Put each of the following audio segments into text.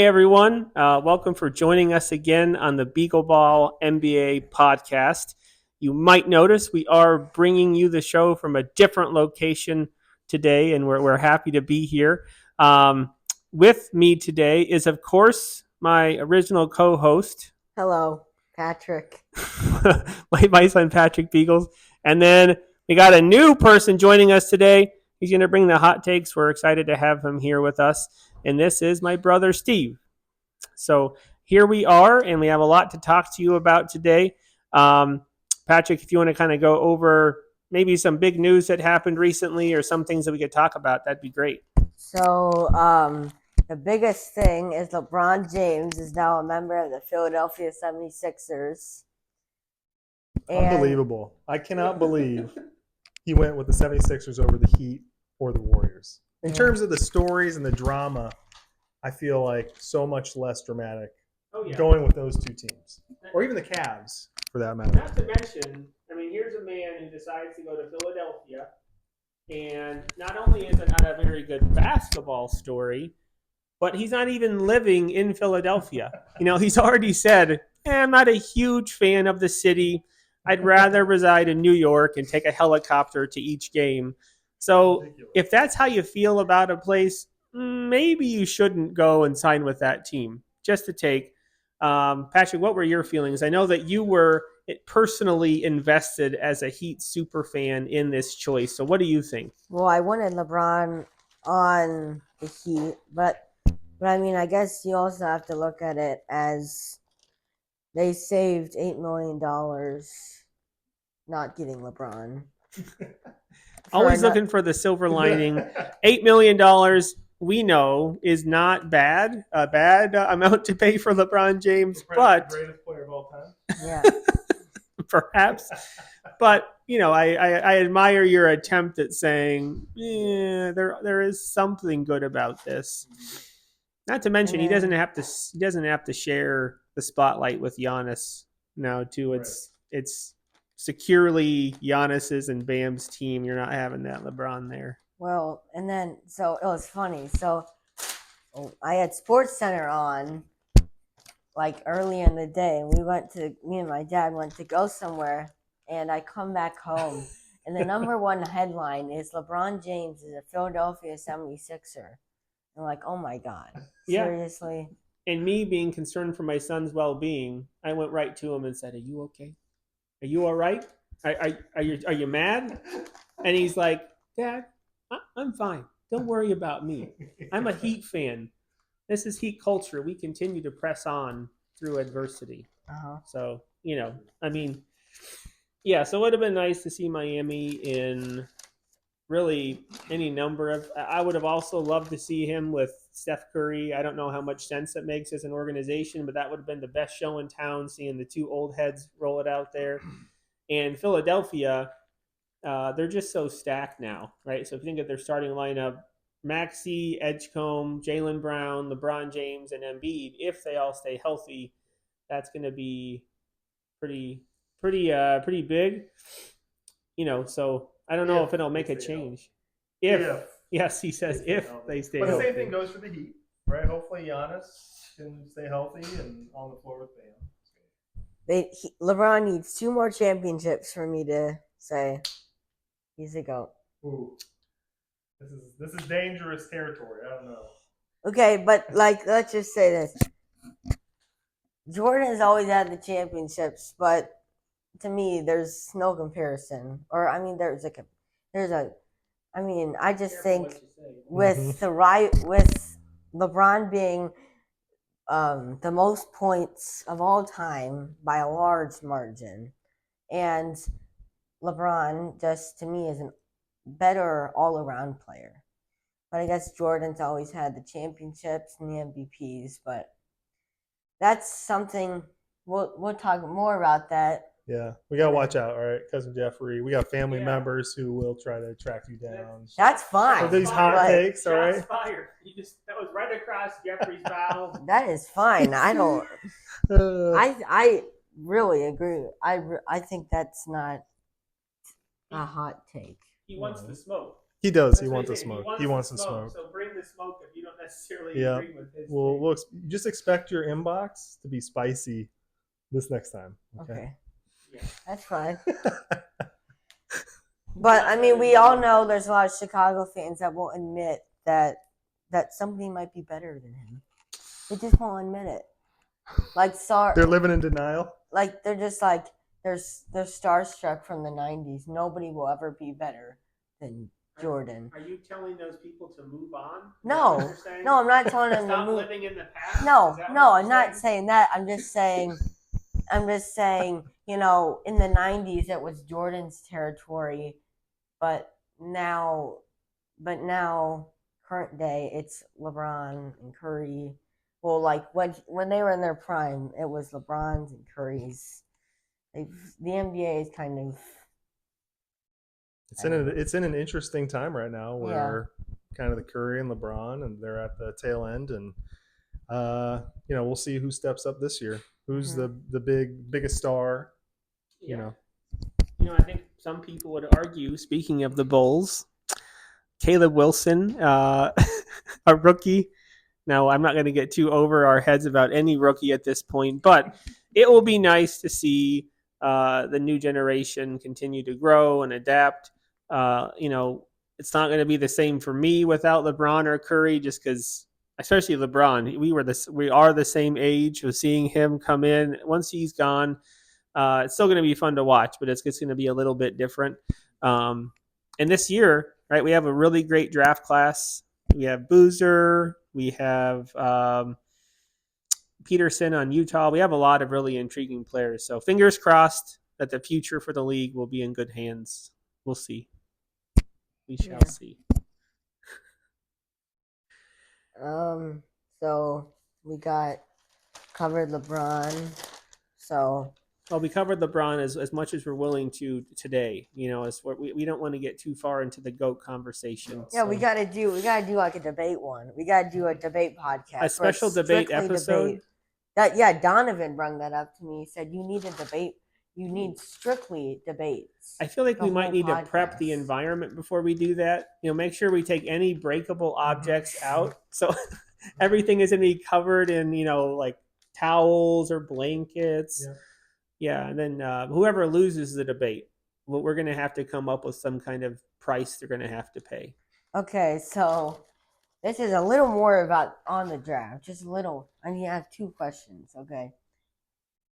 everyone. Welcome for joining us again on the BeagleBall NBA Podcast. You might notice we are bringing you the show from a different location today, and we're happy to be here. With me today is, of course, my original co-host. Hello, Patrick. my son, Patrick Beagles. And then we got a new person joining us today. He's going to bring the hot takes. We're excited to have him here with us. And this is my brother, Steve. So here we are, and we have a lot to talk to you about today. Patrick, if you want to kind of go over maybe some big news that happened recently or some things that we could talk about, that'd be great. So the biggest thing is LeBron James is now a member of the Philadelphia 76ers. Unbelievable. I cannot believe he went with the 76ers over the Heat or the Warriors. In terms of the stories and the drama, I feel like so much less dramatic going with those two teams. Or even the Cavs, for that matter. Not to mention, I mean, here's a man who decides to go to Philadelphia, and not only is it not a very good basketball story, but he's not even living in Philadelphia. You know, he's already said, I'm not a huge fan of the city. I'd rather reside in New York and take a helicopter to each game. So if that's how you feel about a place, maybe you shouldn't go and sign with that team. Just a take. Patrick, what were your feelings? I know that you were personally invested as a Heat super fan in this choice. So what do you think? Well, I wanted LeBron on the Heat, but I mean, I guess you also have to look at it as they saved $8 million not getting LeBron. Always looking for the silver lining. $8 million, we know, is not bad. A bad amount to pay for LeBron James, but greatest player of all time. Yeah. Perhaps. But, you know, I admire your attempt at saying, there is something good about this. Not to mention, he doesn't have to share the spotlight with Giannis now, too. It's securely Giannis's and Bam's team. You're not having that LeBron there. Well, and then, so it was funny. So I had SportsCenter on like early in the day. Me and my dad went to go somewhere, and I come back home, and the number one headline is LeBron James is a Philadelphia 76er. I'm like, oh my God, seriously? Yeah. And me being concerned for my son's well-being, I went right to him and said, "Are you okay? Are you all right? Are you mad?" And he's like, "Dad, I'm fine. Don't worry about me. I'm a Heat fan. This is Heat culture. We continue to press on through adversity." So, you know, I mean, yeah, so it would have been nice to see Miami in really any number of... I would have also loved to see him with Steph Curry. I don't know how much sense it makes as an organization, but that would have been the best show in town, seeing the two old heads roll it out there. And Philadelphia... they're just so stacked now, right? So if you think of their starting lineup, Maxey, Edgecombe, Jaylen Brown, LeBron James, and Embiid, if they all stay healthy, that's going to be pretty big. You know, so I don't know if it'll make a change. Yes, he says if they stay healthy. But the same thing goes for the Heat, right? Hopefully Giannis can stay healthy and on the floor with Bam. LeBron needs 2 more championships for me to say he's a GOAT. Ooh. This is dangerous territory. I don't know. Okay, but like, let's just say this. Jordan has always had the championships, but to me, there's no comparison. Or I mean, I just think with LeBron being the most points of all time by a large margin, and LeBron just to me is a better all-around player. But I guess Jordan's always had the championships and the MVPs, but that's something we'll talk more about that. Yeah, we gotta watch out, all right, Cousin Jeffrey. We got family members who will try to track you down. That's fine. For these hot takes, all right? Shots fired. That was right across Jeffrey's bow. That is fine. I don't. I really agree. I think that's not a hot take. He wants the smoke. He does. That's He what wants he's to saying. smoke. He wants to smoke. So bring the smoke if you don't necessarily Yeah. agree with his. Well, take. we'll just expect your inbox to be spicy this next time. Okay. Yeah. That's fine. But I mean, we all know there's a lot of Chicago fans that won't admit that somebody might be better than him. They just won't admit it. Like They're living in denial. Like they're just like they're starstruck from the '90s. Nobody will ever be better than Jordan. Are you telling those people to move on? No, I'm not telling them to move. Stop living in the past. No, I'm not saying that. I'm just saying, you know, in the '90s it was Jordan's territory, but now, current day, it's LeBron and Curry. Well, like when they were in their prime, it was LeBron's and Curry's. The NBA is kind of. It's in an interesting time right now where kind of the Curry and LeBron, and they're at the tail end, and you know, we'll see who steps up this year. Who's the biggest star? Yeah. You know, I think some people would argue. Speaking of the Bulls, Caleb Wilson, a rookie. Now, I'm not going to get too over our heads about any rookie at this point, but it will be nice to see the new generation continue to grow and adapt. You know, it's not going to be the same for me without LeBron or Curry, just because, especially LeBron, we are the same age. So seeing him come in once he's gone, it's still going to be fun to watch, but it's just going to be a little bit different. And this year, right, we have a really great draft class. We have Boozer. We have Peterson on Utah. We have a lot of really intriguing players. So fingers crossed that the future for the league will be in good hands. We'll see. We shall see. So we got covered LeBron. So. Well, we covered LeBron as much as we're willing to today. You know, as we don't want to get too far into the GOAT conversation. Yeah, so. we gotta do like a debate one. We gotta do a debate podcast. A special debate episode. Debate. Donovan brought that up to me. He said you need a debate. You need strictly debates. I feel like we might need to prep the environment before we do that. You know, make sure we take any breakable objects out, so everything is going to be covered in, you know, like towels or blankets. Yeah, and then whoever loses the debate, we're going to have to come up with some kind of price they're going to have to pay. Okay, so this is a little more about on the draft, just a little. I mean, I have two questions. Okay,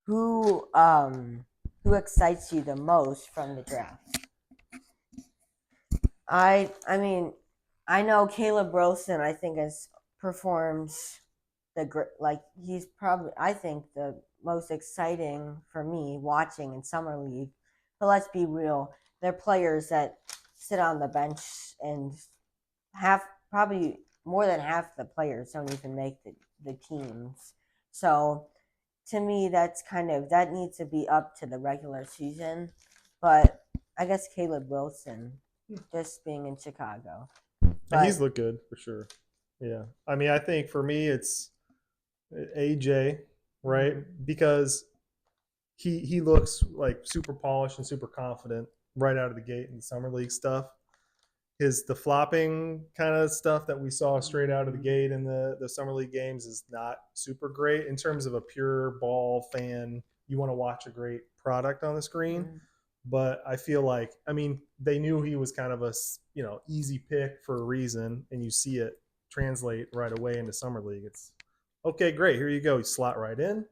who excites you the most from the draft? I mean, I know Caleb Wilson. I think has performed he's probably, I think, the most exciting for me watching in summer league. But let's be real, they're players that sit on the bench, and probably more than half the players don't even make the teams. So to me, that needs to be up to the regular season. But I guess Caleb Wilson, just being in Chicago. And he's looked good for sure. Yeah. I mean, I think for me, it's AJ, right? Because he looks like super polished and super confident right out of the gate in the summer league stuff. The flopping kind of stuff that we saw straight out of the gate in the summer league games is not super great in terms of a pure ball fan. You want to watch a great product on the screen. Mm-hmm. But I feel like, I mean, they knew he was kind of a, you know, easy pick for a reason, and you see it translate right away into summer league. It's okay, great. Here you go. You slot right in.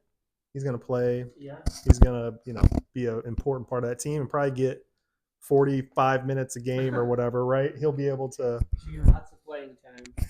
He's going to play. Yeah. He's going to, you know, be an important part of that team and probably get 45 minutes a game or whatever, right? He'll be able to. Lots of playing time.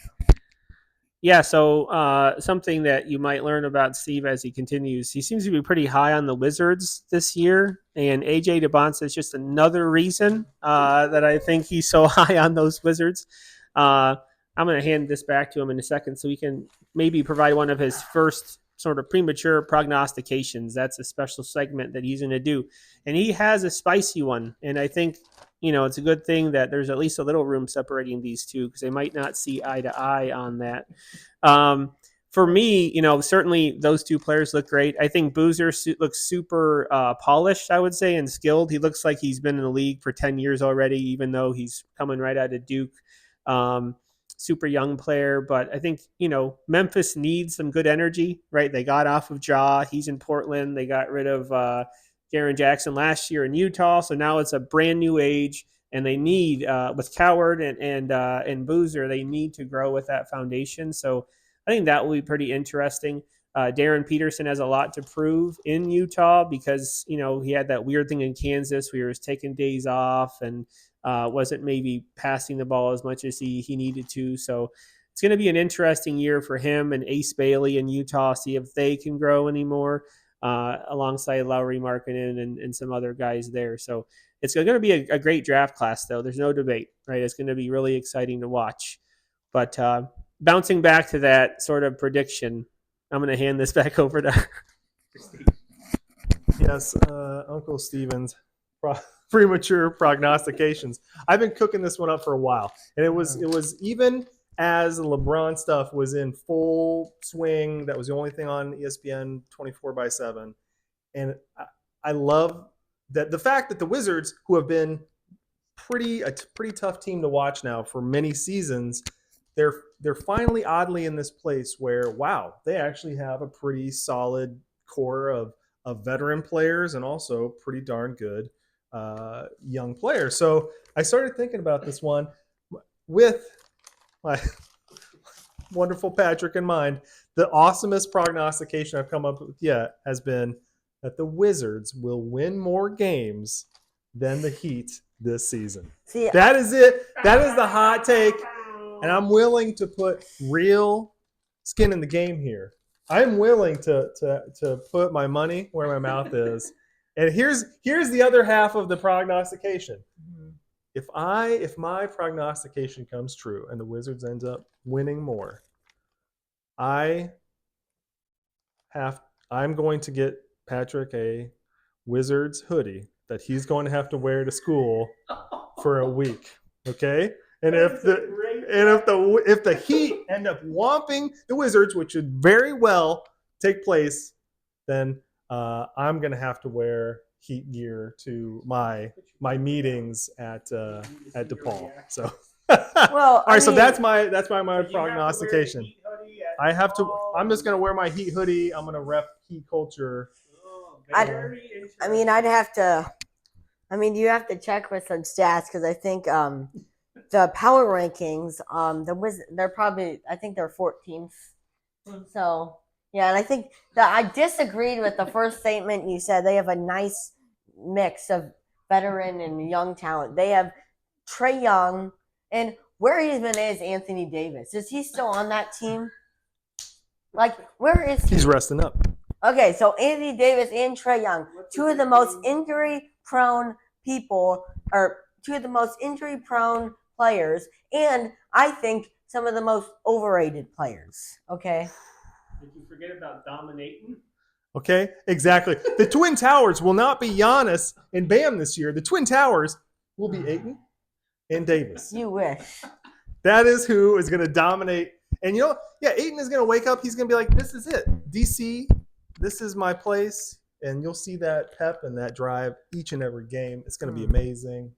Yeah, so something that you might learn about Steve as he continues, he seems to be pretty high on the Wizards this year, and AJ DeBonce is just another reason that I think he's so high on those Wizards. I'm going to hand this back to him in a second so he can maybe provide one of his first sort of premature prognostications. That's a special segment that he's going to do, and he has a spicy one, and I think, you know, it's a good thing that there's at least a little room separating these two because they might not see eye to eye on that. for me, certainly those two players look great. I think Boozer looks super polished, I would say, and skilled. He looks like he's been in the league for 10 years already, even though he's coming right out of Duke. Super young player, but I think, Memphis needs some good energy, right? They got off of Ja. He's in Portland. They got rid of Jaren Jackson last year in Utah. So now it's a brand new age, and they need, with Coward and Boozer, they need to grow with that foundation. So I think that will be pretty interesting. Darren Peterson has a lot to prove in Utah because, he had that weird thing in Kansas where he was taking days off and wasn't maybe passing the ball as much as he needed to. So it's going to be an interesting year for him and Ace Bailey in Utah, see if they can grow anymore alongside Lowry Markkanen and some other guys there. So it's going to be a great draft class, though. There's no debate, right? It's going to be really exciting to watch. But bouncing back to that sort of prediction, I'm going to hand this back over to Steve. Yes, Uncle Steven's premature prognostications. I've been cooking this one up for a while, and it was even as LeBron stuff was in full swing. That was the only thing on ESPN 24/7, and I love that the fact that the Wizards, who have been a pretty tough team to watch now for many seasons, they're finally oddly in this place where, wow, they actually have a pretty solid core of veteran players and also pretty darn good young players. So I started thinking about this one with my wonderful Patrick in mind. The awesomest prognostication I've come up with yet has been that the Wizards will win more games than the Heat this season. See, that is it. That is the hot take. And I'm willing to put real skin in the game here. I'm willing to put my money where my mouth is. And here's the other half of the prognostication. If my prognostication comes true and the Wizards end up winning more, I'm going to get Patrick a Wizards hoodie that he's going to have to wear to school for a week. Okay? And if the Heat end up whomping the Wizards, which should very well take place, then I'm gonna have to wear Heat gear to my meetings at DePaul. So, all right. So that's my prognostication. I have to. I'm just gonna wear my Heat hoodie. I'm gonna rep Heat culture. I'd have to. You have to check with some stats because I think the power rankings, they're probably, I think they're 14th. So, yeah, and I think that I disagreed with the first statement you said. They have a nice mix of veteran and young talent. They have Trae Young, and where even is Anthony Davis? Is he still on that team? Like, where is he? He's resting up. Okay, so Anthony Davis and Trae Young, two of the most injury-prone people, or two of the most injury-prone players, and I think some of the most overrated players. Okay. Did you forget about dominating? Okay, exactly. The Twin Towers will not be Giannis and Bam this year. The Twin Towers will be Ayton and Davis. You wish. That is who is going to dominate. And Ayton is going to wake up. He's going to be like, this is it. DC, this is my place. And you'll see that pep and that drive each and every game. It's going to be amazing.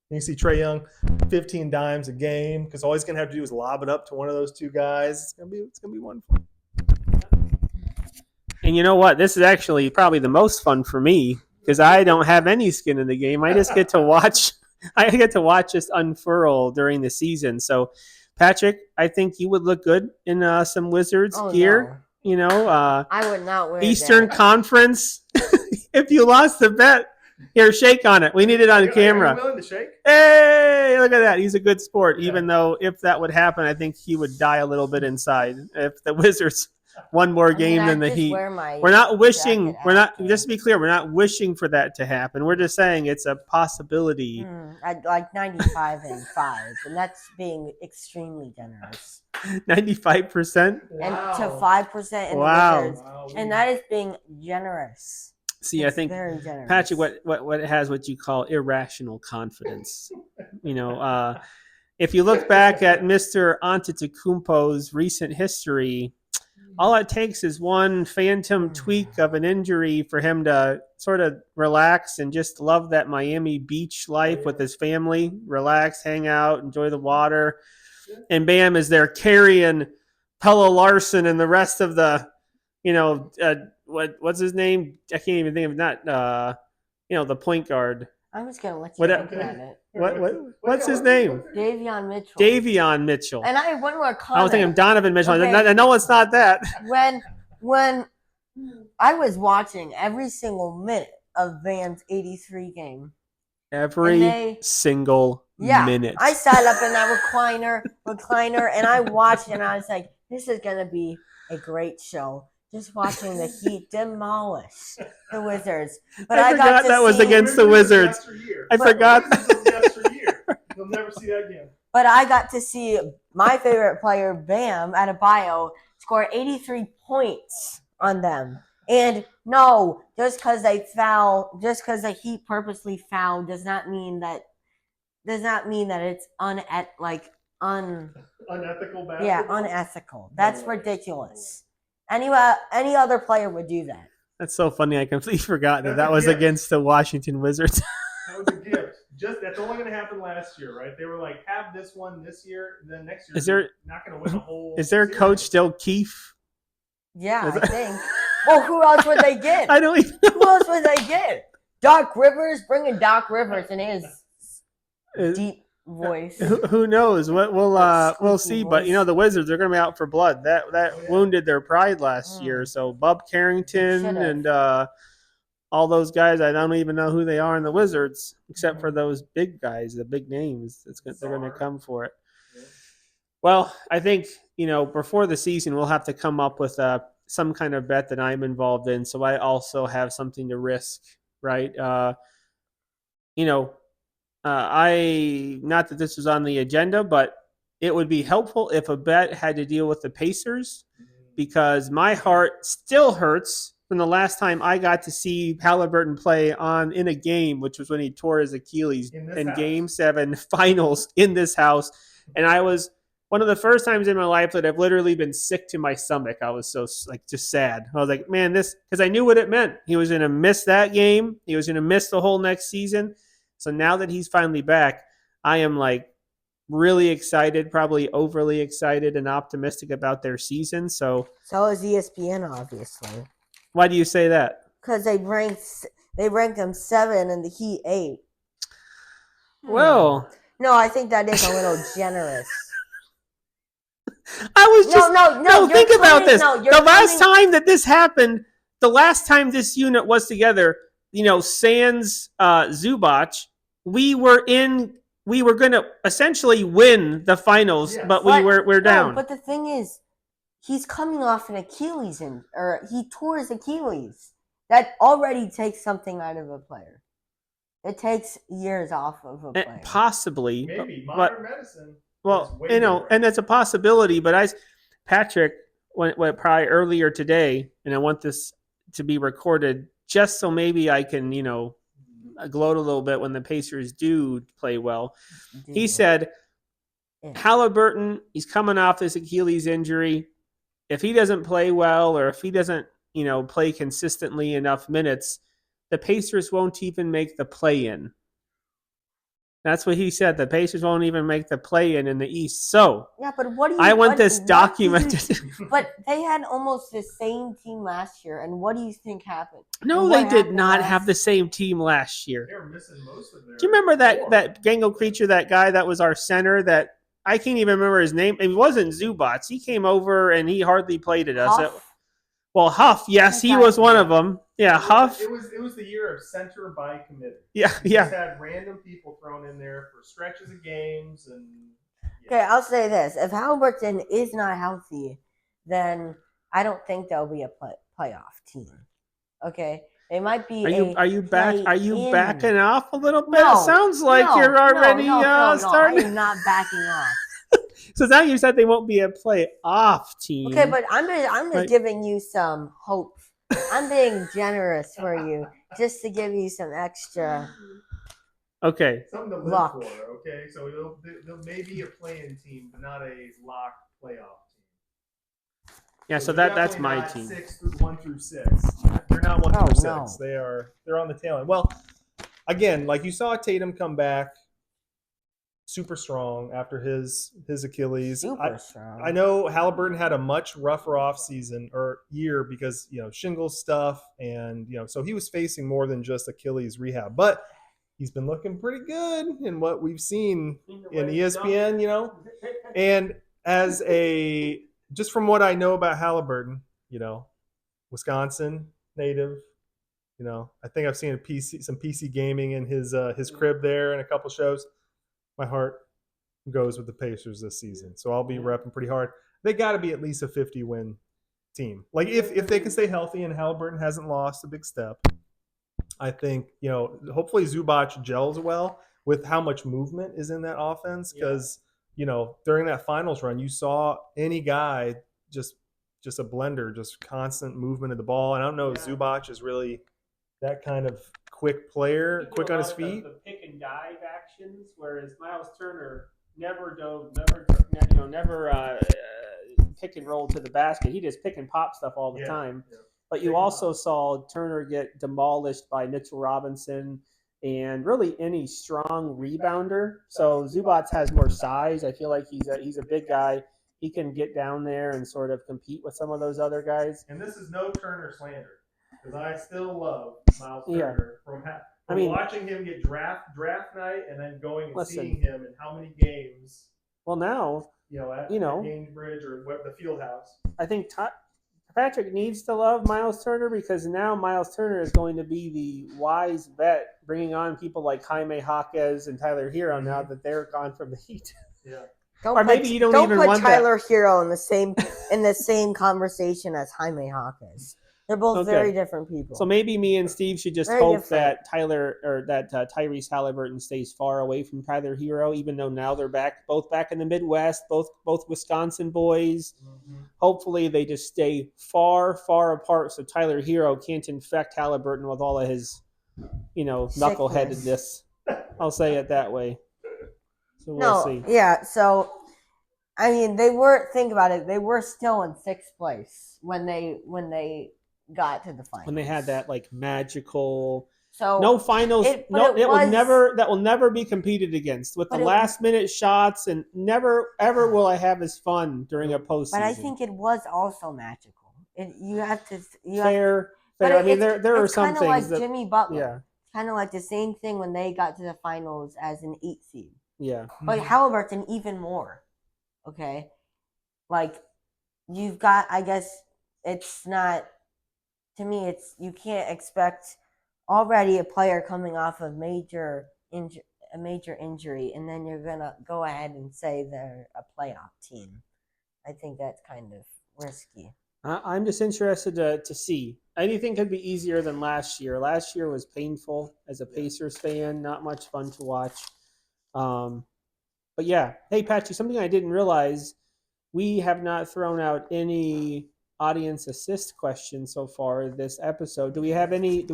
You see Trae Young, 15 dimes a game, because all he's going to have to do is lob it up to one of those two guys. It's going to be wonderful. And you know what? This is actually probably the most fun for me because I don't have any skin in the game. I just get to watch. I get to watch this unfurl during the season. So, Patrick, I think you would look good in some Wizards gear. No. I would not wear Eastern Conference. If you lost the bet. Here, shake on it. We need it on camera. Are you willing to shake? Hey, look at that. He's a good sport, even though if that would happen, I think he would die a little bit inside if the Wizards won more game than the Heat. We're not wishing. Just to be clear, we're not wishing for that to happen. We're just saying it's a possibility. I'd like 95-5, and that's being extremely generous. 95%? And to 5% in the Wizards. Wow. And that is being generous. See, I think, Patrick, what has what you call irrational confidence. If you look back at Mr. Antetokounmpo's recent history, all it takes is one phantom tweak of an injury for him to sort of relax and just love that Miami Beach life with his family, relax, hang out, enjoy the water. And Bam is there carrying Pella Larson and the rest of the, what's his name? I can't even think of the point guard. I'm just gonna let you think about it. What's his name? Davion Mitchell. Davion Mitchell. And I have one more comment. I was thinking Donovan Mitchell. Okay. No, it's not that. When I was watching every single minute of Bam's 83 game. Every single minute. I sat up in that recliner, and I watched, and I was like, this is going to be a great show. Just watching the Heat demolish the Wizards. But I forgot that was against the Wizards. I forgot. You'll never see that again. But I got to see my favorite player, Bam Adebayo, score 83 points on them. And no, just because the Heat purposely fouled does not mean that it's unethical basketball. Yeah, unethical. That's ridiculous. Any other player would do that. That's so funny. I completely forgot that was against the Washington Wizards. That was a gift. That's only going to happen last year, right? They were like, have this one this year, and then next year you're not going to win a whole. Is their coach still Keefe? Yeah, I think. Well, who else would they get? I don't even know. Who else would they get? Doc Rivers? Bring in Doc Rivers and his deep voice. Who knows? We'll see. Voice. But the Wizards are going to be out for blood. That wounded their pride last year. So Bub Carrington and all those guys, I don't even know who they are in the Wizards, except for those big guys, the big names. They're going to come for it. Yeah. Well, I think before the season, we'll have to come up with some kind of bet that I'm involved in, so I also have something to risk, right? Not that this was on the agenda, but it would be helpful if a bet had to deal with the Pacers, because my heart still hurts from the last time I got to see Halliburton play in a game, which was when he tore his Achilles in Game 7 finals in this house. And I was one of the first times in my life that I've literally been sick to my stomach. I was so just sad. I was like, man, because I knew what it meant. He was going to miss that game. He was going to miss the whole next season. So now that he's finally back, I am really excited, probably overly excited and optimistic about their season. So is ESPN, obviously. Why do you say that? Because they ranked them 7 and the Heat 8. Well, no, I think that is a little generous. I was just no. Think about this. The last time that this happened, the last time this unit was together, sans Zubac, we were going to essentially win the finals, but we're down. But the thing is, he's coming off an Achilles, or he tore his Achilles. That already takes something out of a player. It takes years off of a player. Possibly. Maybe modern medicine. Well, and that's a possibility. But Patrick went probably earlier today, and I want this to be recorded just so maybe I can, gloat a little bit when the Pacers do play well. He said, Halliburton, he's coming off this Achilles injury. If he doesn't play well, or if he doesn't, play consistently enough minutes, the Pacers won't even make the play-in. That's what he said. The Pacers won't even make the play-in in the East. So, yeah, but what do you? I want this documented. But they had almost the same team last year, and what do you think happened? No, they did not have the same team last year. They were missing most of their. Do you remember that Gangle creature, that guy that was our center? That I can't even remember his name. It wasn't Zubac. He came over and he hardly played at us. Huff. Yes, he was one of them. Yeah, Huff. It was the year of center by committee. Yeah. Just had random people thrown in there for stretches of games and. Yeah. Okay, I'll say this: if Halliburton is not healthy, then I don't think there'll be a playoff team. Okay, they might be. Are you backing off a little bit? No, it sounds like you're already starting. I am not backing off. So now you said they won't be a playoff team. Okay, but I'm just giving you some hope. I'm being generous for you, just to give you some extra. Okay. Something to live for. Okay, so they'll maybe a play-in team, but not a locked playoff team. Yeah, so they're that's definitely my not team. 1 through 6. They're not 1 through 6. No. They're on the tail end. Well, again, like you saw Tatum come back super strong after his Achilles. Super strong. I know Halliburton had a much rougher off season or year because shingles stuff, and so he was facing more than just Achilles rehab. But he's been looking pretty good in what we've seen in ESPN. And as just from what I know about Halliburton, Wisconsin native. I think I've seen some PC gaming in his crib there and a couple shows. My heart goes with the Pacers this season, so I'll be repping pretty hard. They got to be at least a 50-win team. Like if they can stay healthy and Halliburton hasn't lost a big step, I think hopefully Zubac gels well with how much movement is in that offense because during that finals run you saw any guy just a blender, just constant movement of the ball. And I don't know if Zubac is really that kind of quick player, quick on his feet. The pick and dive actions, whereas Miles Turner never pick and roll to the basket. He just pick and pop stuff all the time. Yeah. But you also saw Turner get demolished by Mitchell Robinson and really any strong rebounder. So Zubac has more size. I feel like he's a big guy. He can get down there and sort of compete with some of those other guys. And this is no Turner slander. Because I still love Miles Turner from watching him get draft night and then going and seeing him in how many games. Well, now at Cambridge or the Fieldhouse. I think Patrick needs to love Miles Turner because now Miles Turner is going to be the wise vet, bringing on people like Jaime Jaquez and Tyler Hero now that they're gone from the Heat. Yeah. Don't put Tyler Hero in the same conversation as Jaime Jaquez. They're both very different people. So maybe me and Steve should just hope that Tyrese Halliburton stays far away from Tyler Hero, even though now they're both back in the Midwest, both Wisconsin boys. Mm-hmm. Hopefully they just stay far, far apart so Tyler Hero can't infect Halliburton with all of his, knuckleheadedness. I'll say it that way. So we'll see. Yeah, so I mean they were still in 6th place when they got to the finals. When they had that magical no finals that will never be competed against with the last minute shots, and never ever will I have as fun during a postseason. But I think it was also magical. Fair. I mean there are some things like that Jimmy Butler. Yeah. Kind of like the same thing when they got to the finals as an 8 seed. Yeah. But Halliburton even more. Okay? You've got, I guess it's not, to me, you can't expect already a player coming off of a major injury, and then you're going to go ahead and say they're a playoff team. I think that's kind of risky. I'm just interested to see. Anything could be easier than last year. Last year was painful as a Pacers fan, not much fun to watch. But yeah, hey Patchy, something I didn't realize, we have not thrown out any audience assist questions so far this episode. Do we have any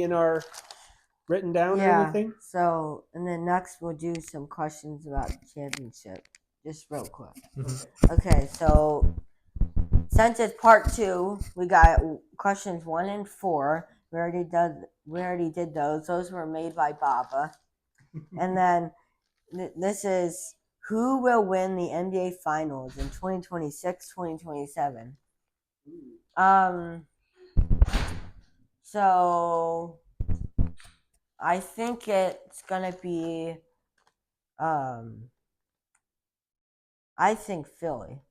in our written down or anything? So, and then next we'll do some questions about the championship, just real quick. Mm-hmm. Okay, so since it's part 2, we got questions 1 and 4. We already did those. Those were made by Baba. And then this is who will win the NBA Finals in 2026, 2027. So I think it's gonna be I think Philly.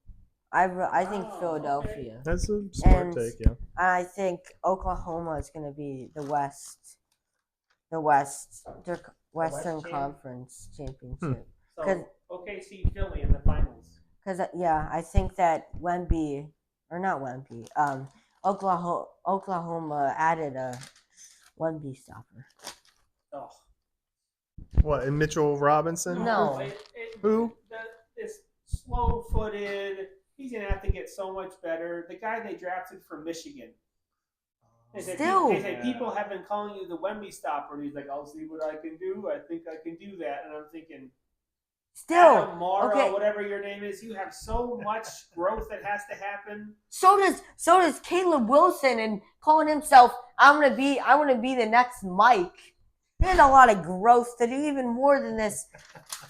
I think Philadelphia. Okay. That's a smart take, yeah. I think Oklahoma is going to be the Western Conference Championship. So OKC Philly in the finals. Because I think that Oklahoma added a Wemby stopper. Oh. What, and Mitchell Robinson? No. Who? This slow-footed. He's going to have to get so much better. The guy they drafted from Michigan. They say people have been calling you the Wemby stopper. And he's like, I'll see what I can do. I think I can do that. And I'm thinking, Still, Adam Morrow, okay. whatever your name is, you have so much growth that has to happen. So does Caleb Wilson, and calling himself, I want to be the next Mike. There's a lot of growth to do, even more than this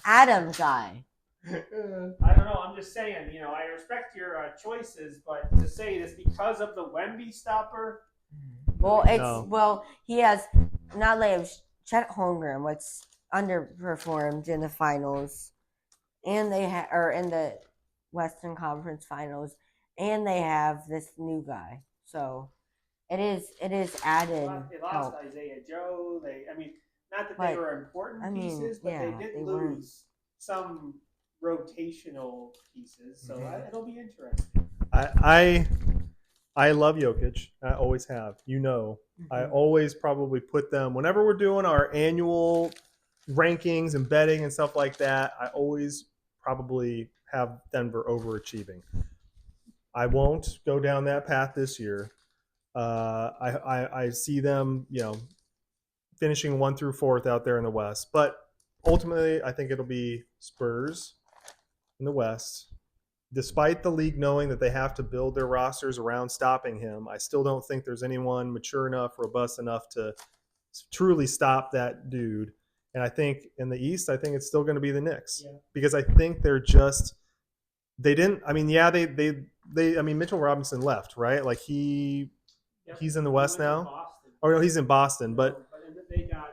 Adam guy. I don't know. I'm just saying, I respect your choices, but to say this because of the Wemby stopper. Well, he has now they have Chet Holmgren, which underperformed in the finals, and they are in the Western Conference Finals, and they have this new guy. So it is added. They lost help. Isaiah Joe. Not that they were important pieces, but they did lose some rotational pieces. So it'll be interesting. I love Jokic. I always have. I always probably put them whenever we're doing our annual rankings and betting and stuff like that. I always probably have Denver overachieving. I won't go down that path this year. I see them, finishing 1 through 4th out there in the West. But ultimately, I think it'll be Spurs in the West. Despite the league knowing that they have to build their rosters around stopping him, I still don't think there's anyone mature enough, robust enough to truly stop that dude. And I think in the East, I think it's still going to be the Knicks because I think they're just they didn't. I mean, Mitchell Robinson left, right? Like he's in the West now. Oh no, he's in Boston, but they got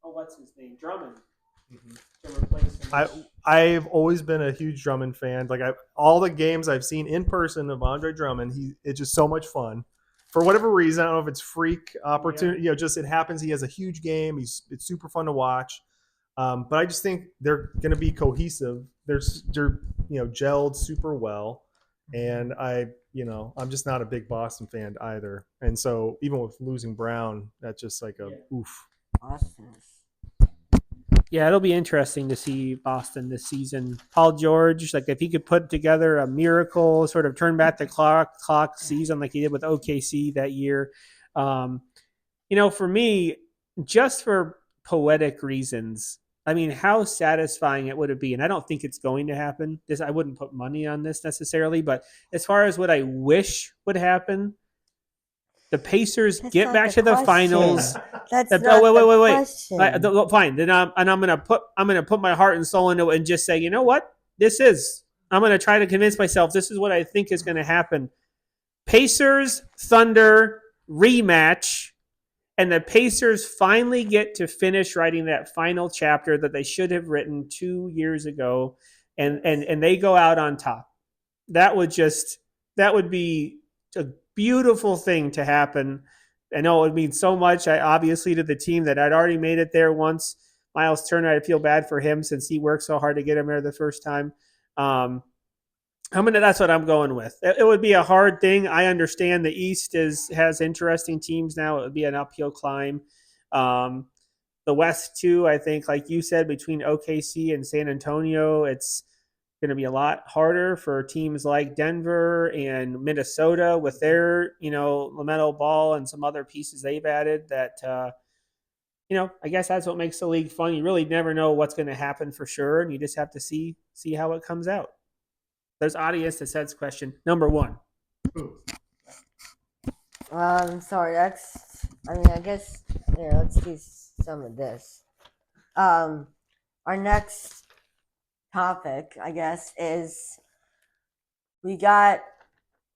what's his name, Drummond. I've always been a huge Drummond fan. Like all the games I've seen in person of Andre Drummond, it's just so much fun. For whatever reason, I don't know if it's freak opportunity, just it happens. He has a huge game. It's super fun to watch. But I just think they're going to be cohesive. They're gelled super well, and I'm just not a big Boston fan either. And so even with losing Brown, that's just like oof. Boston. Yeah, it'll be interesting to see Boston this season. Paul George, like if he could put together a miracle, sort of turn back the clock season like he did with OKC that year. For me, just for poetic reasons, I mean, how satisfying it would it be? And I don't think it's going to happen. I wouldn't put money on this necessarily, but as far as what I wish would happen, the Pacers get back to the finals. That's not the question. Fine. Then I'm gonna put my heart and soul into it and just say, you know what? I'm gonna try to convince myself this is what I think is gonna happen. Pacers Thunder rematch, and the Pacers finally get to finish writing that final chapter that they should have written 2 years ago, and they go out on top. That would be a beautiful thing to happen. I know it would mean so much, obviously, to the team that I'd already made it there once. Miles Turner, I feel bad for him since he worked so hard to get him there the first time. That's what I'm going with. It would be a hard thing. I understand the East has interesting teams now. It would be an uphill climb. The West, too, I think, like you said, between OKC and San Antonio, it's going to be a lot harder for teams like Denver and Minnesota with their, LaMelo Ball and some other pieces they've added that, I guess that's what makes the league fun. You really never know what's going to happen for sure, and you just have to see how it comes out. There's audience that says question number 1. Sorry, I guess, let's do some of this. Our next topic, I guess, is we got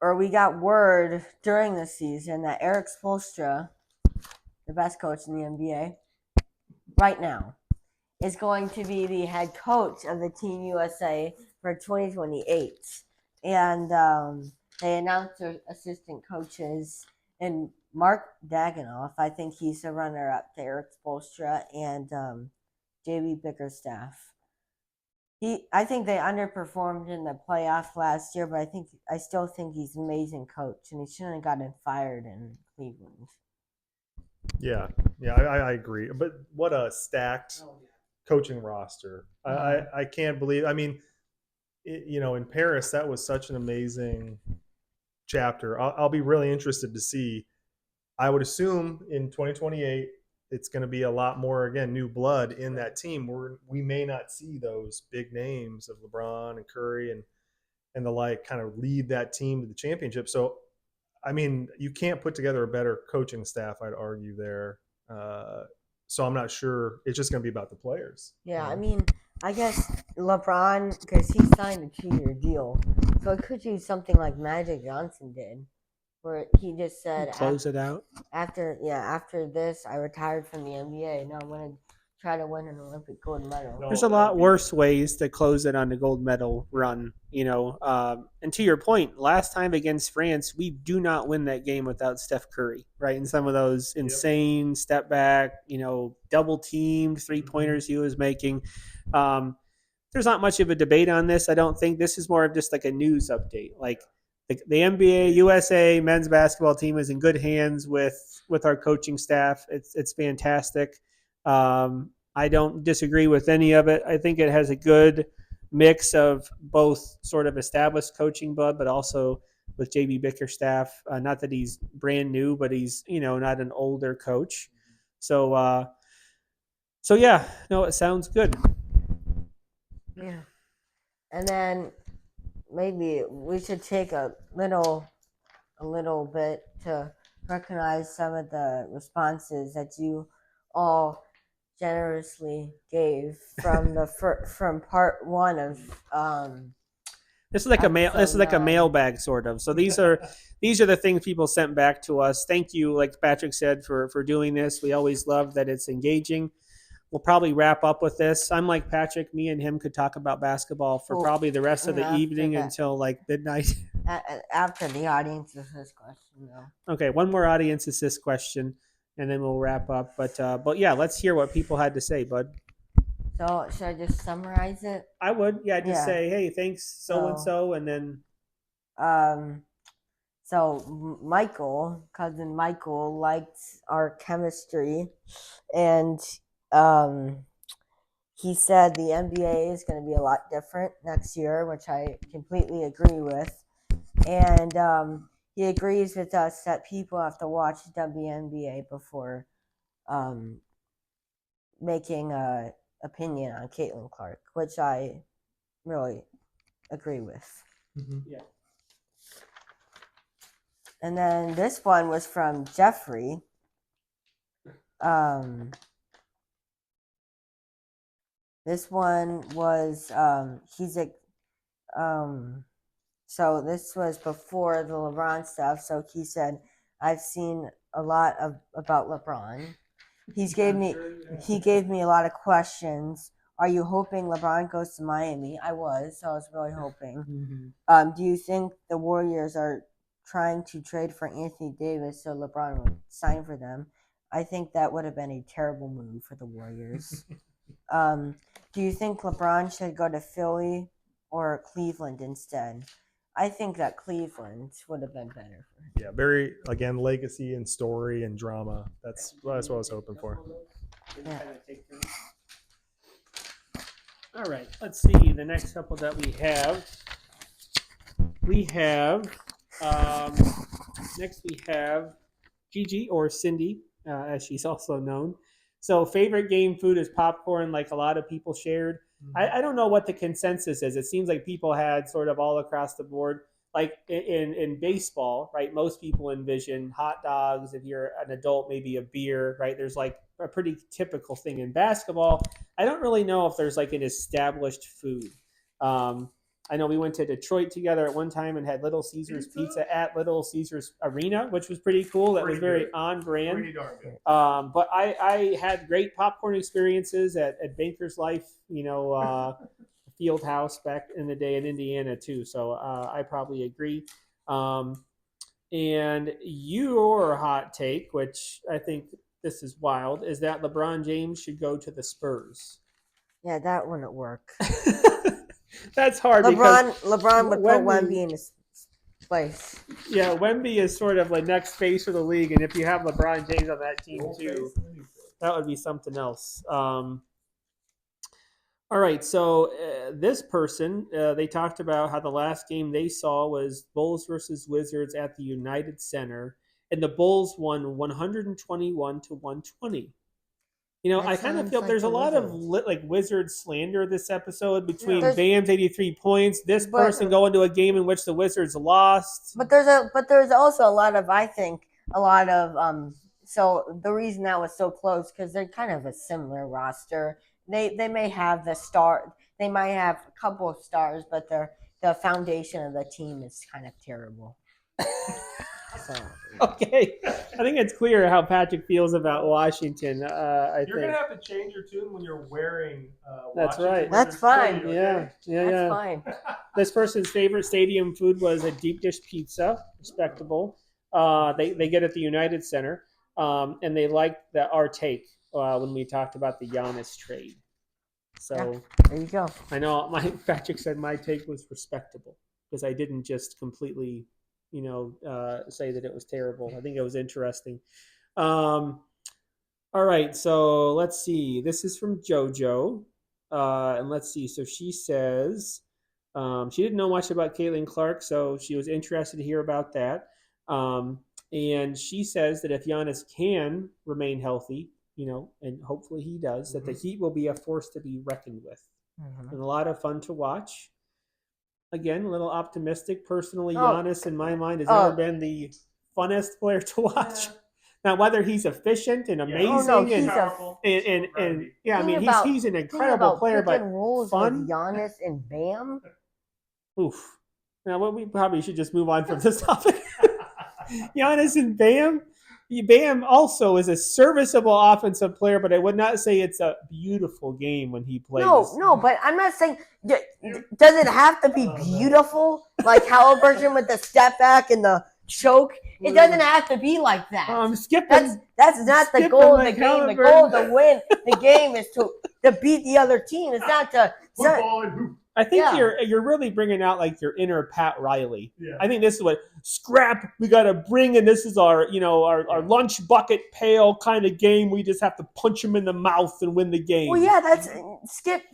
word during the season that Eric Spoelstra, the best coach in the NBA right now, is going to be the head coach of the Team USA for 2028. And they announced their assistant coaches, and Mark Daigneault, I think he's the runner-up to Eric Spoelstra, and JB Bickerstaff. I think they underperformed in the playoffs last year, but I still think he's an amazing coach, and he shouldn't have gotten fired in Cleveland. Yeah, I agree. But what a stacked coaching roster! I can't believe. I mean, in Paris, that was such an amazing chapter. I'll be really interested to see. I would assume in 2028, it's going to be a lot more, again, new blood in that team. We may not see those big names of LeBron and Curry and the like kind of lead that team to the championship. So, I mean, you can't put together a better coaching staff, I'd argue there. So I'm not sure. It's just going to be about the players. Yeah, I mean, I guess LeBron, because he signed a 2-year deal, so it could do something like Magic Johnson did, where he just said, Close it out. after this, I retired from the NBA. Now I'm going to try to win an Olympic gold medal. There's a lot worse ways to close it on the gold medal run, and to your point, last time against France, we do not win that game without Steph Curry, right? And some of those insane step back, double teamed 3-pointers he was making. There's not much of a debate on this. I don't think. This is more of just like a news update. Like the NBA USA men's basketball team is in good hands with our coaching staff. It's fantastic. I don't disagree with any of it. I think it has a good mix of both sort of established coaching but also with JB Bickerstaff. Not that he's brand new, but he's not an older coach. So yeah, no, it sounds good. Yeah, and then maybe we should take a little bit to recognize some of the responses that you all generously gave from from part 1 of this is like a mailbag sort of. So these are the things people sent back to us. Thank you, like Patrick said, for doing this. We always love that it's engaging. We'll probably wrap up with this. I'm like Patrick. Me and him could talk about basketball for probably the rest of the evening until like midnight. After the audience assist question, though. Okay, one more audience assist question, and then we'll wrap up. But yeah, let's hear what people had to say, bud. So should I just summarize it? I would. Yeah, just say, hey, thanks so-and-so, and then. So cousin Michael liked our chemistry, and he said the NBA is going to be a lot different next year, which I completely agree with. And he agrees with us that people have to watch WNBA before making an opinion on Caitlin Clark, which I really agree with. Mm-hmm. Yeah. And then this one was from Jeffrey. This one was so this was before the LeBron stuff. So he said, I've seen a lot about LeBron. He gave me a lot of questions. Are you hoping LeBron goes to Miami? I was really hoping. Mm-hmm. Do you think the Warriors are trying to trade for Anthony Davis so LeBron would sign for them? I think that would have been a terrible move for the Warriors. Do you think LeBron should go to Philly or Cleveland instead? I think that Cleveland would have been better for him. Yeah, very, again, legacy and story and drama. That's what I was hoping for. Yeah. All right, let's see the next couple that we have. Next we have Gigi, or Cindy, as she's also known. So favorite game food is popcorn, like a lot of people shared. I don't know what the consensus is. It seems like people had sort of all across the board. Like in baseball, right? Most people envision hot dogs. If you're an adult, maybe a beer, right? There's like a pretty typical thing. In basketball, I don't really know if there's like an established food. I know we went to Detroit together at one time and had Little Caesars pizza at Little Caesars Arena, which was pretty cool. That was very on brand. Pretty darn good. But I had great popcorn experiences at Bankers Life, Field House back in the day in Indiana too. So I probably agree. And your hot take, which I think this is wild, is that LeBron James should go to the Spurs. Yeah, that wouldn't work. That's hard. LeBron would put Wemby in his place. Yeah, Wemby is sort of like next face of the league, and if you have LeBron James on that team too, that would be something else. All right, so this person, they talked about how the last game they saw was Bulls versus Wizards at the United Center, and the Bulls won 121-120. I kind of feel there's a lot of Wizard slander this episode between Yeah. Bam's 83 points, this person going to a game in which the Wizards lost. But there's also a lot of so the reason that was so close because they're kind of a similar roster. They may have they might have a couple of stars, but the foundation of the team is kind of terrible. So. Okay, I think it's clear how Patrick feels about Washington. You're gonna have to change your tune when you're wearing. That's right. That's fine. Okay? Yeah. That's fine. This person's favorite stadium food was a deep dish pizza, respectable. They get it at the United Center, and they liked our take when we talked about the Giannis trade. So there you go. I know Patrick said my take was respectable because I didn't just completely, say that it was terrible. I think it was interesting. All right, so let's see. This is from JoJo, and let's see. So she says she didn't know much about Caitlin Clark, so she was interested to hear about that. And she says that if Giannis can remain healthy, and hopefully he does, that the Heat will be a force to be reckoned with. And a lot of fun to watch. Again, a little optimistic. Personally, Giannis, in my mind, has never been the funnest player to watch. Yeah. Now, whether he's efficient and amazing he's an incredible player, but fun. With Giannis and Bam. Oof. Now, we probably should just move on from this topic. Giannis and Bam. Bam also is a serviceable offensive player, but I would not say it's a beautiful game when he plays. No, but I'm not saying does it have to be beautiful like Halliburton with the step back and the choke? It doesn't have to be like that. I'm skipping. That's not the goal of the game. Halliburton. The goal of the win the game is to beat the other team. It's not to. I think you're really bringing out like your inner Pat Riley. Yeah. I think this is what scrap we got to bring, and this is our lunch bucket pail kind of game. We just have to punch him in the mouth and win the game. Well, yeah, that's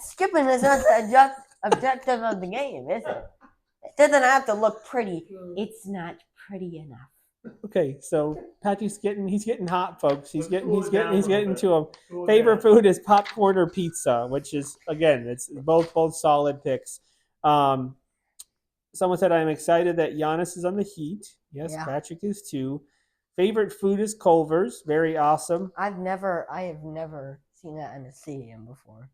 skipping is not the objective of the game, is it? It doesn't have to look pretty. It's not pretty enough. Okay, so Patrick's getting hot, folks. He's getting to him. Favorite food is popcorn or pizza, which is again, it's both solid picks. Someone said I'm excited that Giannis is on the Heat. Yes, yeah. Patrick is too. Favorite food is Culver's. Very awesome. I have never seen that in a stadium before.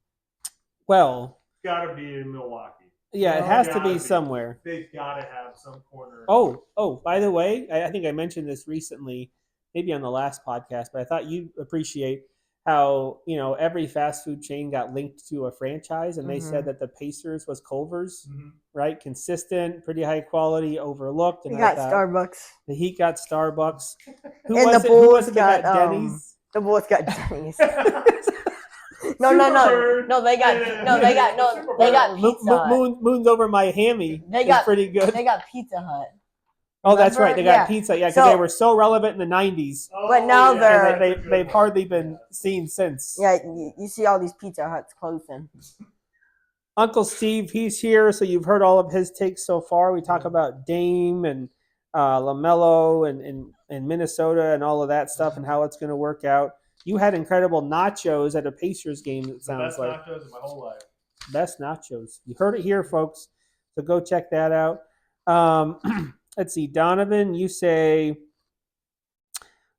Well, it's gotta be in Milwaukee. Yeah, it has to be somewhere. They've got to have some corner. Oh, by the way, I think I mentioned this recently, maybe on the last podcast, but I thought you'd appreciate how, every fast food chain got linked to a franchise, and they said that the Pacers was Culver's, right? Consistent, pretty high quality, overlooked. And he got Starbucks. The Heat got Starbucks. Who Bulls got Denny's. The Bulls got Denny's. No. They got Pizza Hut. Moon's over my hammy. They got pretty good. They got Pizza Hut. Oh, that's right. They got pizza. Yeah, because they were so relevant in the '90s. But now they've hardly been seen since. Yeah, you see all these Pizza Huts closing. Uncle Steve, he's here, so you've heard all of his takes so far. We talk about Dame and LaMelo and Minnesota and all of that stuff and how it's going to work out. You had incredible nachos at a Pacers game, it sounds like. Best nachos of my whole life. Best nachos. You heard it here, folks. So go check that out. Let's see. Donovan, you say,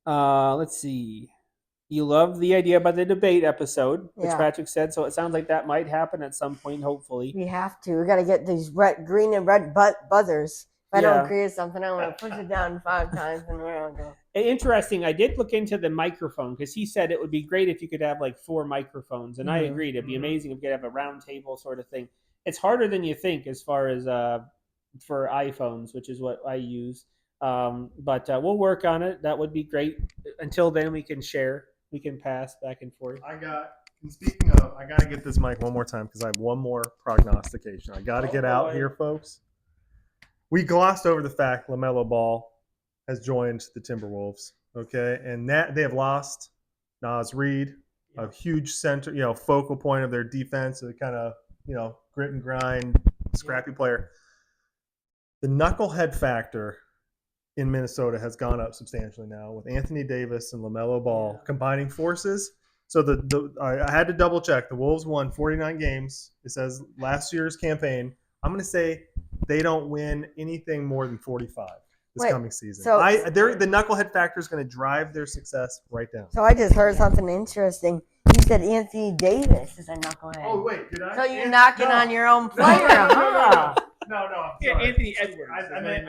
let's see. You love the idea about the debate episode, which Patrick said. So it sounds like that might happen at some point, hopefully. We have to. We got to get these green and red buzzers. If I don't agree with something, I'm going to push it down 5 times and we're going to go. Interesting. I did look into the microphone because he said it would be great if you could have like 4 microphones. And I agreed. It'd be amazing if you could have a round table sort of thing. It's harder than you think as far as for iPhones, which is what I use. But we'll work on it. That would be great. Until then, we can share. We can pass back and forth. Speaking of, I got to get this mic one more time because I have one more prognostication. I got to get out here, folks. We glossed over the fact LaMelo Ball has joined the Timberwolves, okay? And that they have lost Naz Reid, a huge center, focal point of their defense, a kind of, grit and grind, scrappy player. The knucklehead factor in Minnesota has gone up substantially now with Anthony Davis and LaMelo Ball combining forces. So I had to double check. The Wolves won 49 games. It says last year's campaign. I'm going to say they don't win anything more than 45 this coming season. So the knucklehead factor is going to drive their success right down. So I just heard something interesting. You said Anthony Davis is a knucklehead. Oh wait, did I? So you're knocking on your own player, huh? No, I'm sorry. Yeah, Anthony Edwards. I meant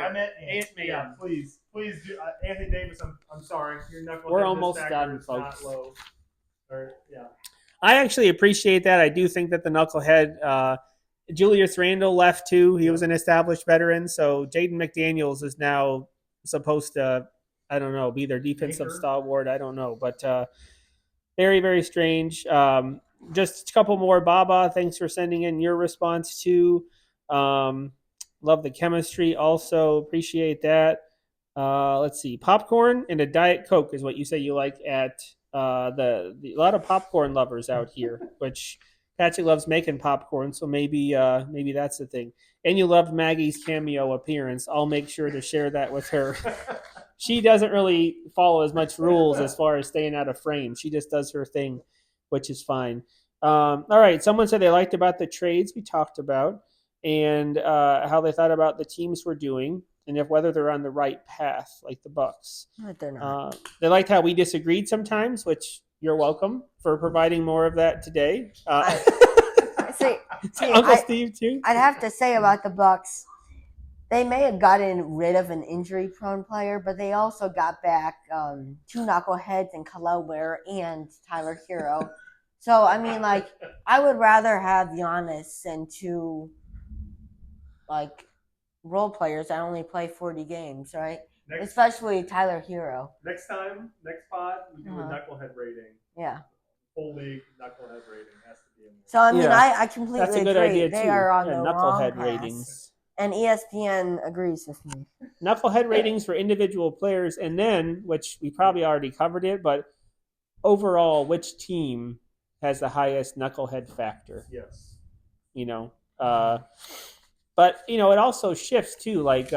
Ant-Man. Yeah, please do. Anthony Davis, I'm sorry. Your knucklehead. We're almost done, folks. Not low. Yeah. I actually appreciate that. I do think that the knucklehead, Julius Randle left too. He was an established veteran. So Jaden McDaniels is now supposed to, I don't know, be their defensive stalwart. I don't know. But very, very strange. Just a couple more. Baba, thanks for sending in your response too. Love the chemistry. Also appreciate that. Let's see. Popcorn and a Diet Coke is what you say you like at a lot of popcorn lovers out here, which Patrick loves making popcorn, so maybe that's the thing. And you loved Maggie's cameo appearance. I'll make sure to share that with her. She doesn't really follow as much rules as far as staying out of frame. She just does her thing, which is fine. All right. Someone said they liked about the trades we talked about and how they thought about the teams we're doing and whether they're on the right path, like the Bucks. But they're not. They liked how we disagreed sometimes, which you're welcome for providing more of that today. See, Uncle Steve too. I'd have to say about the Bucks, they may have gotten rid of an injury-prone player, but they also got back two knuckleheads in Khalil Ware and Tyler Hero. So I mean, like, I would rather have Giannis than two role players that only play 40 games, right? Especially Tyler Hero. Next pod, we do a knucklehead rating. Yeah. Full league knucklehead rating has to be in there. So I mean, I completely That's a good agree. idea They too. are on the knucklehead wrong ratings. path. And ESPN agrees with me. Knucklehead ratings for individual players, and then, which we probably already covered it, but overall, which team has the highest knucklehead factor? Yes. But it also shifts too. Like,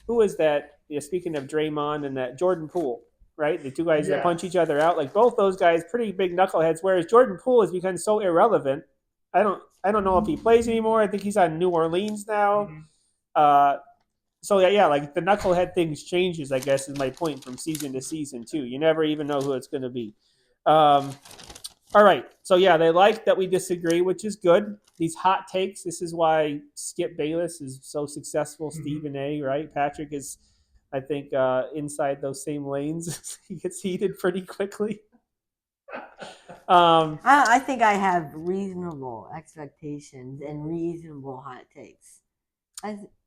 who is that? Speaking of Draymond and that Jordan Poole, right? The two guys that punch each other out. Like both those guys, pretty big knuckleheads. Whereas Jordan Poole has become so irrelevant. I don't know if he plays anymore. I think he's on New Orleans now. Mm-hmm. So like the knucklehead things changes, I guess, is my point from season to season too. You never even know who it's going to be. All right. So they like that we disagree, which is good. These hot takes. This is why Skip Bayless is so successful. Mm-hmm. Stephen A. Right? Patrick is, I think, inside those same lanes. He gets heated pretty quickly. I think I have reasonable expectations and reasonable hot takes.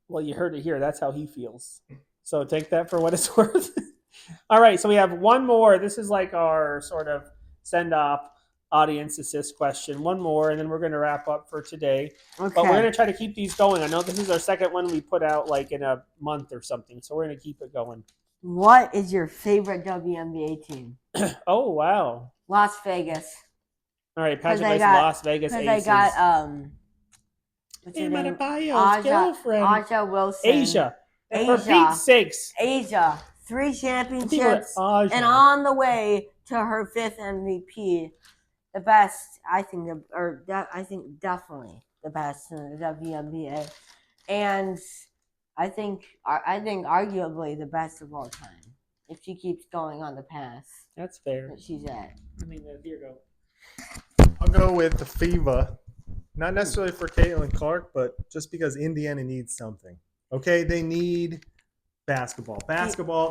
Well, you heard it here. That's how he feels. So take that for what it's worth. All right. So we have one more. This is like our sort of send-off audience assist question. One more, and then we're going to wrap up for today. Okay. But we're going to try to keep these going. I know this is our second one we put out like in a month or something. So we're going to keep it going. What is your favorite WNBA team? Oh, wow. Las Vegas. All right, Patrick likes Las Vegas Aces. Because they got what's her name? Aja Wilson. Asia. For Pete's sakes. Asia. 3 championships and on the way to her 5th MVP. The best, I think, definitely the best in the WNBA, and I think arguably the best of all time if she keeps going on the path. That's fair. That she's at. I mean, here go. I'll go with the FIVA, not necessarily for Caitlin Clark, but just because Indiana needs something. Okay, they need basketball.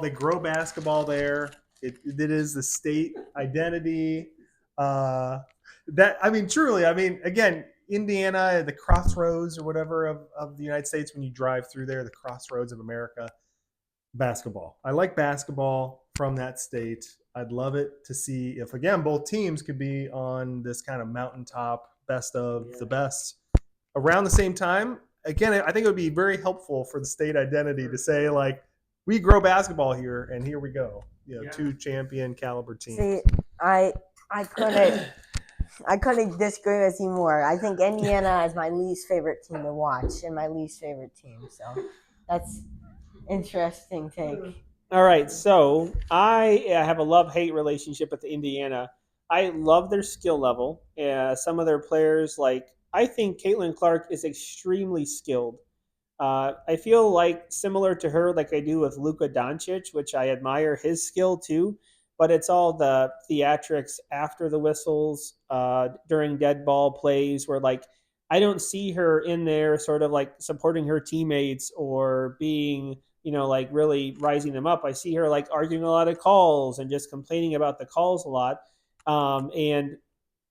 They grow basketball there. It is the state identity. Truly, again, Indiana, the crossroads or whatever of the United States, when you drive through there, the crossroads of America, basketball. I like basketball from that state. I'd love it to see if, again, both teams could be on this kind of mountaintop, best of the best around the same time. Again, I think it would be very helpful for the state identity to say, like, we grow basketball here, and here we go. 2 champion caliber teams. See, I couldn't disagree with you more. I think Indiana is my least favorite team to watch and my least favorite team. So that's interesting take. All right. So I have a love-hate relationship with Indiana. I love their skill level. Some of their players, like I think Caitlin Clark is extremely skilled. I feel like similar to her, like I do with Luka Doncic, which I admire his skill too. But it's all the theatrics after the whistles, during dead ball plays, where like I don't see her in there, sort of like supporting her teammates or being, like really rising them up. I see her like arguing a lot of calls and just complaining about the calls a lot. And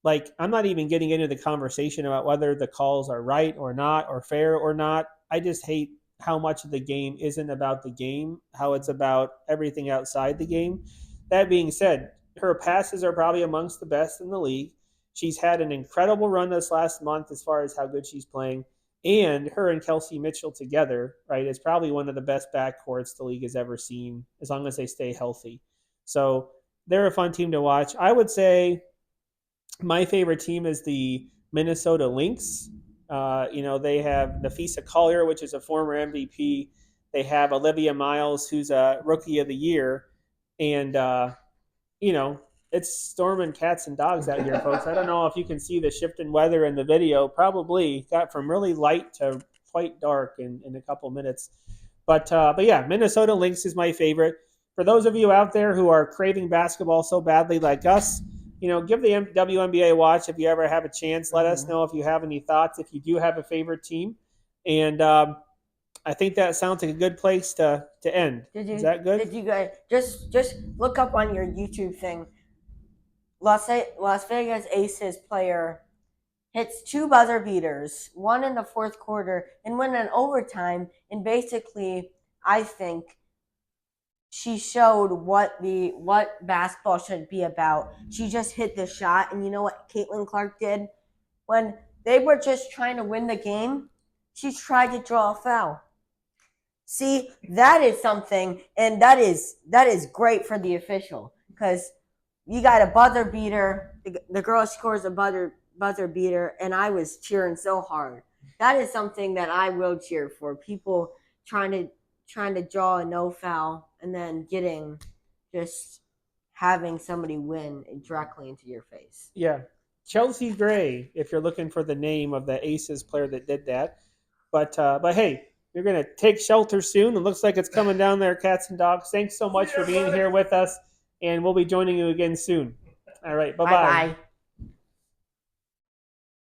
like I'm not even getting into the conversation about whether the calls are right or not or fair or not. I just hate how much of the game isn't about the game, how it's about everything outside the game. That being said, her passes are probably amongst the best in the league. She's had an incredible run this last month as far as how good she's playing. And her and Kelsey Mitchell together, right, is probably one of the best backcourts the league has ever seen, as long as they stay healthy. So they're a fun team to watch. I would say my favorite team is the Minnesota Lynx. They have Nafisa Collier, which is a former MVP. They have Olivia Miles, who's a Rookie of the Year, and it's storming cats and dogs out here, folks. I don't know if you can see the shift in weather in the video. Probably got from really light to quite dark in a couple minutes. But yeah, Minnesota Lynx is my favorite. For those of you out there who are craving basketball so badly like us, give the WNBA a watch if you ever have a chance. Let us know if you have any thoughts, if you do have a favorite team. And I think that sounds like a good place to end. Is that good? Did you guys just look up on your YouTube thing? Las Vegas Aces player hits 2 buzzer beaters, one in the fourth quarter and one in overtime, and basically, I think she showed what basketball should be about. She just hit the shot, and you know what Caitlin Clark did? When they were just trying to win the game, she tried to draw a foul. See, that is something, and that is great for the official, because you got a buzzer beater. The girl scores a buzzer beater, and I was cheering so hard. That is something that I will cheer for. People trying to draw a no foul and then just having somebody win directly into your face. Yeah. Chelsea Gray, if you're looking for the name of the Aces player that did that. But hey, you're going to take shelter soon. It looks like it's coming down there, cats and dogs. Thanks so much for being here with us, and we'll be joining you again soon. All right, bye-bye. Bye-bye.